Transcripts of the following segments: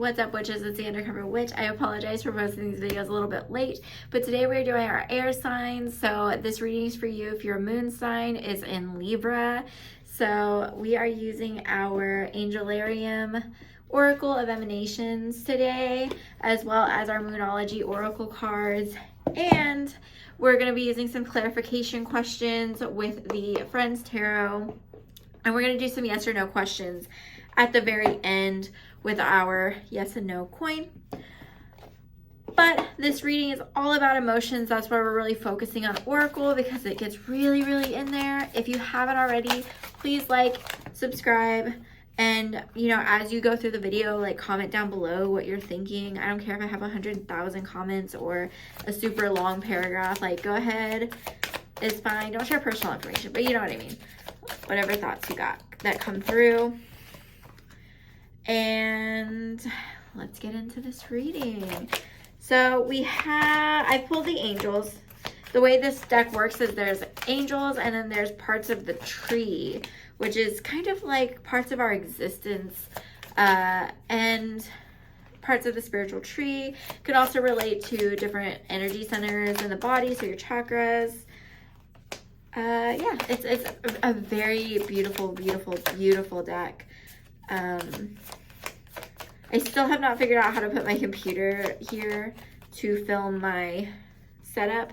What's up, witches? It's the Undercover Witch. I apologize for posting these videos a little bit late, but today we're doing our air signs. So this reading is for you if your moon sign is in Libra. So we are using our Angelarium Oracle of Emanations today, as well as our Moonology Oracle cards. And we're going to be using some clarification questions with the Friends Tarot. And we're going to do some yes or no questions at the very end with our yes and no coin. But this reading is all about emotions. That's why we're really focusing on Oracle, because it gets really, really in there. If you haven't already, please like, subscribe, and as you go through the video, like, comment down below what you're thinking. I don't care if I have 100,000 comments or a super long paragraph. Like, go ahead, it's fine. Don't share personal information, but you know what I mean. Whatever thoughts you got that come through. And let's get into this reading. So I pulled the angels. The way this deck works is there's angels and then there's parts of the tree, which is kind of like parts of our existence, and parts of the spiritual tree. Could also relate to different energy centers in the body, so your chakras. Yeah, it's a very beautiful, beautiful, beautiful deck. I still have not figured out how to put my computer here to film my setup,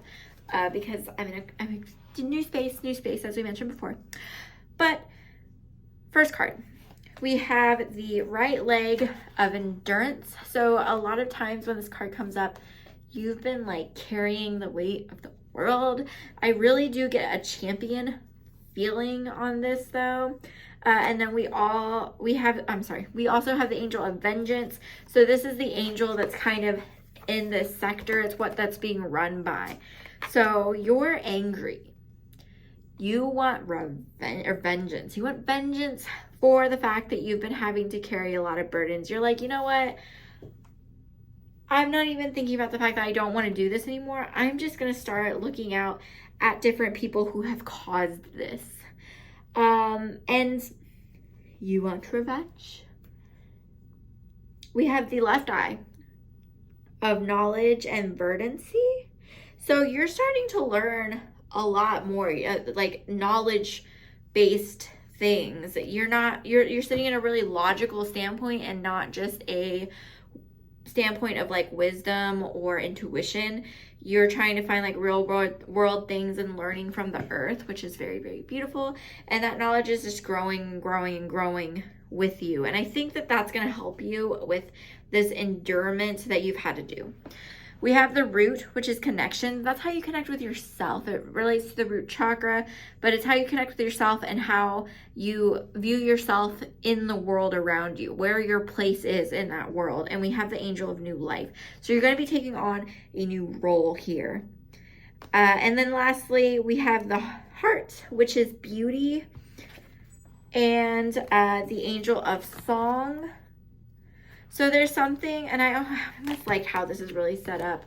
because I'm in a new space, as we mentioned before. But first card, we have the right leg of endurance. So a lot of times when this card comes up, you've been like carrying the weight of the world. I really do get a champion feeling on this though. And then we also have the angel of vengeance. So this is the angel that's kind of in this sector. It's what that's being run by. So you're angry. You want vengeance. You want vengeance for the fact that you've been having to carry a lot of burdens. You're like, you know what? I'm not even thinking about the fact that I don't want to do this anymore. I'm just going to start looking out at different people who have caused this. And you want revenge. We have the left eye of knowledge and verdancy. So you're starting to learn a lot more, like knowledge-based things. You're sitting in a really logical standpoint and not just a standpoint of like wisdom or intuition. You're trying to find like real world things and learning from the earth, which is very, very beautiful. And that knowledge is just growing and growing and growing with you. And I think that that's going to help you with this endurance that you've had to do. We have the root, which is connection. That's how you connect with yourself. It relates to the root chakra, but it's how you connect with yourself and how you view yourself in the world around you, where your place is in that world. And we have the angel of new life. So you're going to be taking on a new role here. And then lastly, we have the heart, which is beauty, and the angel of song. So there's something, and I almost like how this is really set up,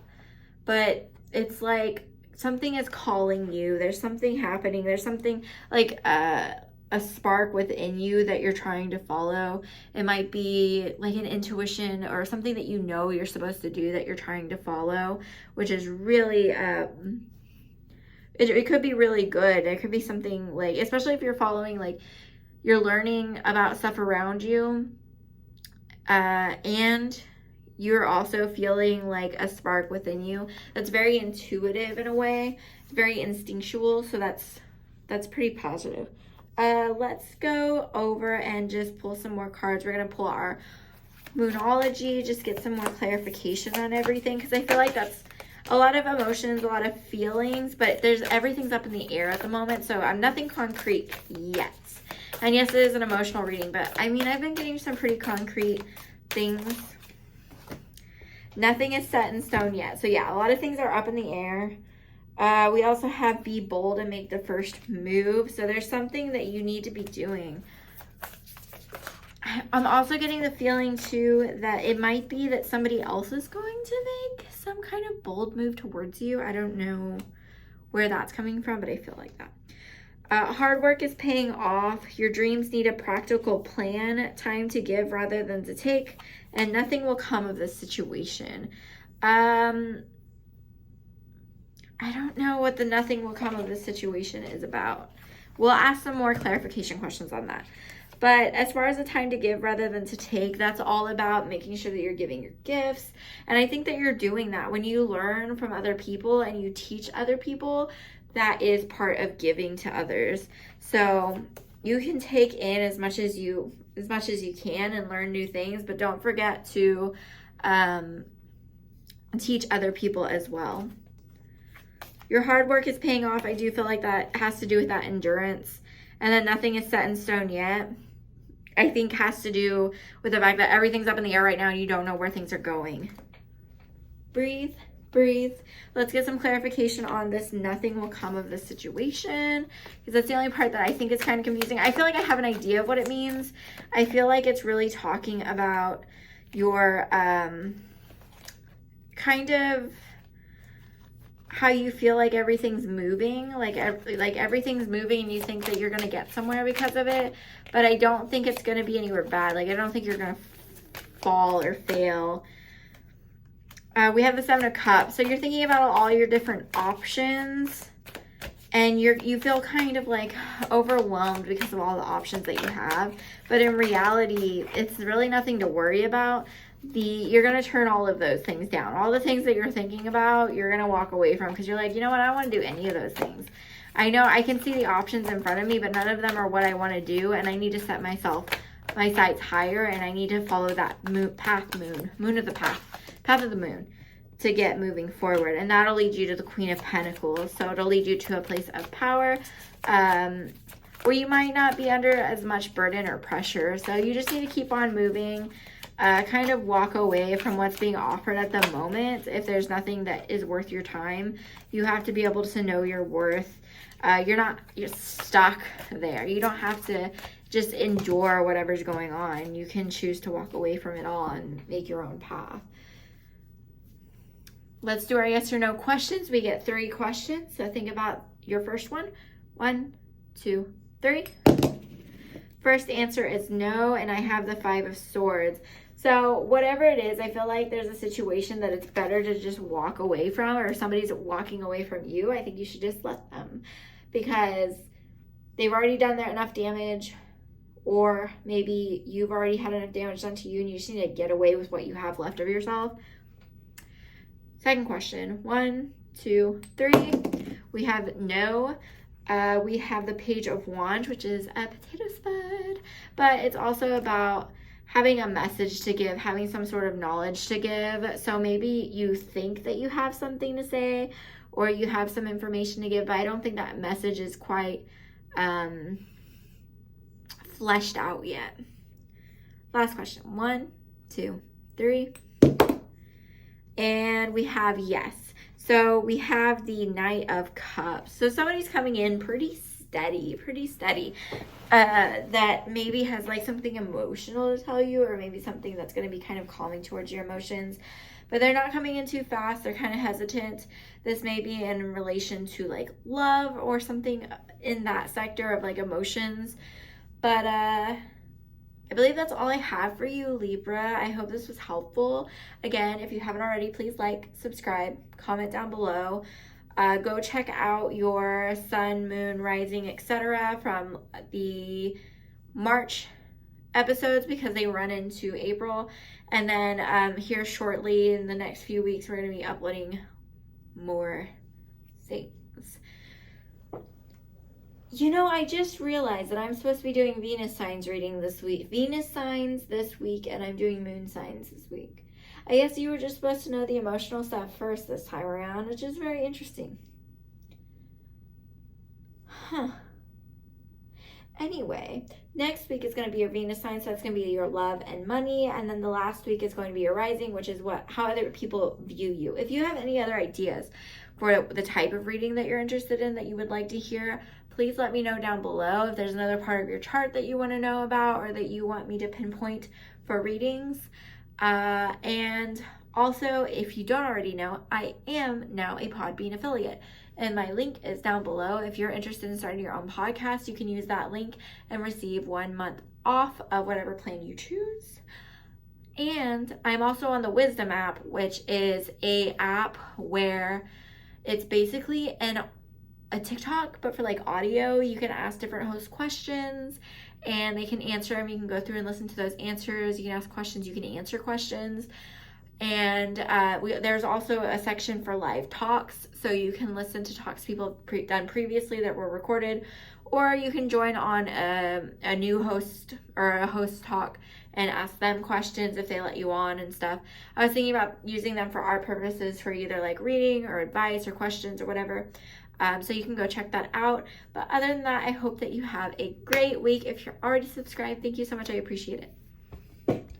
but it's like something is calling you. There's something happening. There's something like a spark within you that you're trying to follow. It might be like an intuition or something that you're supposed to do that you're trying to follow, which is really, it could be really good. It could be something like, especially if you're following, like you're learning about stuff around you. And you're also feeling like a spark within you that's very intuitive in a way. It's very instinctual, so that's pretty positive. Let's go over and just pull some more cards. We're going to pull our Moonology, just get some more clarification on everything, because I feel like that's a lot of emotions, a lot of feelings, but everything's up in the air at the moment, so I'm nothing concrete yet. And yes, it is an emotional reading, but I mean, I've been getting some pretty concrete things. Nothing is set in stone yet. So yeah, a lot of things are up in the air. We also have be bold and make the first move. So there's something that you need to be doing. I'm also getting the feeling too that it might be that somebody else is going to make some kind of bold move towards you. I don't know where that's coming from, but I feel like that. Hard work is paying off. Your dreams need a practical plan, time to give rather than to take, and nothing will come of this situation. I don't know what the nothing will come of this situation is about. We'll ask some more clarification questions on that. But as far as the time to give rather than to take, that's all about making sure that you're giving your gifts. And I think that you're doing that. When you learn from other people and you teach other people, that is part of giving to others. So you can take in as much as you can and learn new things, but don't forget to teach other people as well. Your hard work is paying off. I do feel like that has to do with that endurance. And then nothing is set in stone yet. I think has to do with the fact that everything's up in the air right now and you don't know where things are going. Breathe, breathe. Let's get some clarification on this. Nothing will come of this situation, because that's the only part that I think is kind of confusing. I feel like I have an idea of what it means. I feel like it's really talking about your kind of how you feel like everything's moving, like everything's moving and you think that you're going to get somewhere because of it, but I don't think it's going to be anywhere bad. Like, I don't think you're going to fall or fail. We have the Seven of Cups. So you're thinking about all your different options and you feel kind of like overwhelmed because of all the options that you have. But in reality, it's really nothing to worry about. You're going to turn all of those things down. All the things that you're thinking about, you're going to walk away from, because you're like, you know what, I don't want to do any of those things. I know I can see the options in front of me, but none of them are what I want to do, and I need to set my sights higher, and I need to follow that moon of the path of the moon to get moving forward. And that'll lead you to the Queen of Pentacles. So it'll lead you to a place of power, where you might not be under as much burden or pressure. So you just need to keep on moving. Kind of walk away from what's being offered at the moment. If there's nothing that is worth your time, you have to be able to know your worth. You're stuck there. You don't have to just endure whatever's going on. You can choose to walk away from it all and make your own path. Let's do our yes or no questions. We get 3 questions. So think about your first one. 1, 2, 3. First answer is no, and I have the 5 of Swords. So whatever it is, I feel like there's a situation that it's better to just walk away from, or somebody's walking away from you. I think you should just let them, because they've already done enough damage, or maybe you've already had enough damage done to you and you just need to get away with what you have left of yourself. Second question, 1, 2, 3. We have no. We have the Page of Wands, which is a potato spud, but it's also about having a message to give, having some sort of knowledge to give. So maybe you think that you have something to say, or you have some information to give, but I don't think that message is quite fleshed out yet. Last question, 1, 2, 3. And we have yes. So we have the Knight of Cups. So somebody's coming in pretty steady, that maybe has like something emotional to tell you, or maybe something that's going to be kind of calming towards your emotions, but they're not coming in too fast. They're kind of hesitant. This may be in relation to like love or something in that sector of like emotions. But I believe that's all I have for you, Libra. I hope this was helpful. Again, if you haven't already, please like, subscribe, comment down below. Go check out your sun, moon, rising, etc. from the March episodes, because they run into April. And then here shortly in the next few weeks, we're going to be uploading more things. You know, I just realized that I'm supposed to be doing Venus signs reading this week. Venus signs this week, and I'm doing moon signs this week. I guess you were just supposed to know the emotional stuff first this time around, which is very interesting. Anyway, next week is going to be your Venus sign, so that's going to be your love and money. And then the last week is going to be your rising, which is how other people view you. If you have any other ideas for the type of reading that you're interested in that you would like to hear, please let me know down below. If there's another part of your chart that you want to know about, or that you want me to pinpoint for readings. And also, if you don't already know, I am now a Podbean affiliate. and my link is down below. If you're interested in starting your own podcast, you can use that link and receive 1 month off of whatever plan you choose. And I'm also on the Wisdom app, which is a app where it's basically a TikTok, but for like audio. You can ask different hosts questions and they can answer them. You can go through and listen to those answers. You can ask questions, you can answer questions. And there's also a section for live talks, so you can listen to talks people done previously that were recorded, or you can join on a new host or a host talk and ask them questions if they let you on and stuff. I was thinking about using them for our purposes, for either like reading or advice or questions or whatever. So you can go check that out. But other than that, I hope that you have a great week. If you're already subscribed, thank you so much. I appreciate it.